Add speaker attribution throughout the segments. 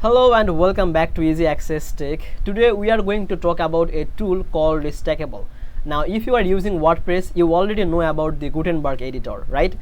Speaker 1: Hello and welcome back to Easy Access Tech. Today we are going to talk about a tool called Stackable. Now if you are using WordPress, you already know about the Gutenberg editor, right?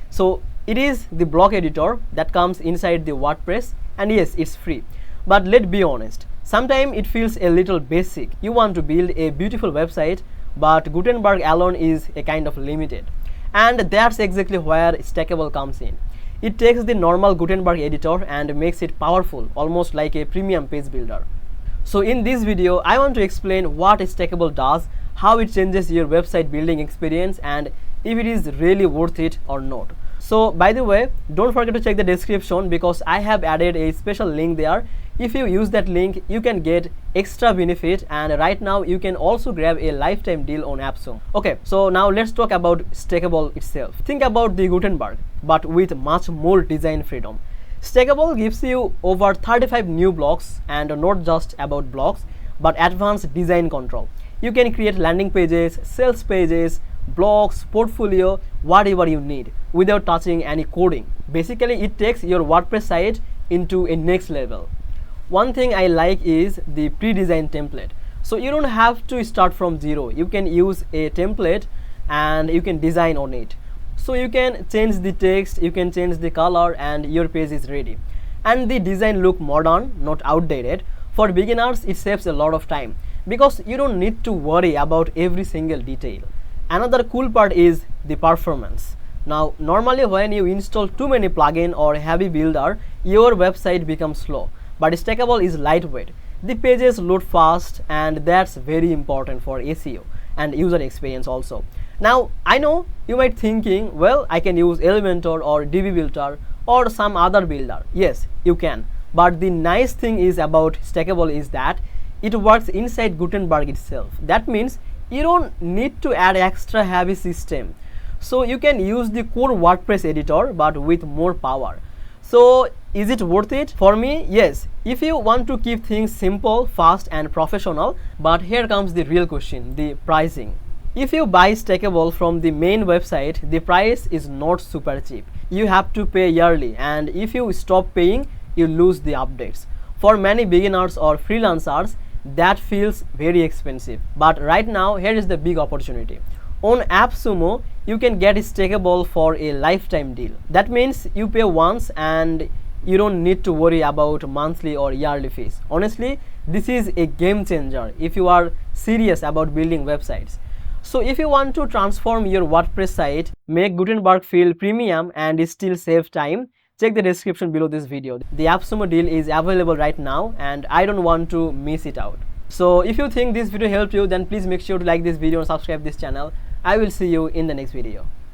Speaker 1: So it is the block editor that comes inside the WordPress, and yes, it's free. But let's be honest, sometimes it feels a little basic. You want to build a beautiful website, but Gutenberg alone is a kind of limited. And that's exactly where Stackable comes in. It takes the normal Gutenberg editor and makes it powerful, almost like a premium page builder. So in this video, I want to explain what Stackable does, how it changes your website building experience, and if it is really worth it or not. So by the way, don't forget to check the description because I have added a special link there. If you use that link, you can get extra benefit, and right now you can also grab a lifetime deal on AppSumo. Okay, so now let's talk about Stackable itself. Think about the Gutenberg, but with much more design freedom. Stackable gives you over 35 new blocks, and not just about blocks, but advanced design control. You can create landing pages, sales pages, blogs, portfolio, whatever you need without touching any coding. Basically, it takes your WordPress site into a next level. One thing I like is the pre-designed template. So you don't have to start from zero. You can use a template and you can design on it. So you can change the text, you can change the color, and your page is ready. And the design look modern, not outdated. For beginners, it saves a lot of time because you don't need to worry about every single detail. Another cool part is the performance. Now, normally when you install too many plugins or heavy builder, your website becomes slow. But Stackable is lightweight. The pages load fast, and that's very important for SEO and user experience also. Now, I know you might thinking, well, I can use Elementor or DB Builder or some other builder. Yes, you can. But the nice thing is about Stackable is that it works inside Gutenberg itself. That means you don't need to add extra heavy system. So you can use the core WordPress editor but with more power. So is it worth it? For me, yes. If you want to keep things simple, fast and professional. But here comes the real question, the pricing. If you buy Stackable from the main website, the price is not super cheap. You have to pay yearly, and if you stop paying, you lose the updates. For many beginners or freelancers, that feels very expensive. But right now, here is the big opportunity. On AppSumo, you can get Stackable for a lifetime deal. That means you pay once and you don't need to worry about monthly or yearly fees. Honestly, this is a game changer if you are serious about building websites. So if you want to transform your WordPress site, make Gutenberg feel premium and still save time, check the description below this video. The AppSumo deal is available right now and I don't want to miss it out. So if you think this video helped you, then please make sure to like this video and subscribe this channel. I will see you in the next video.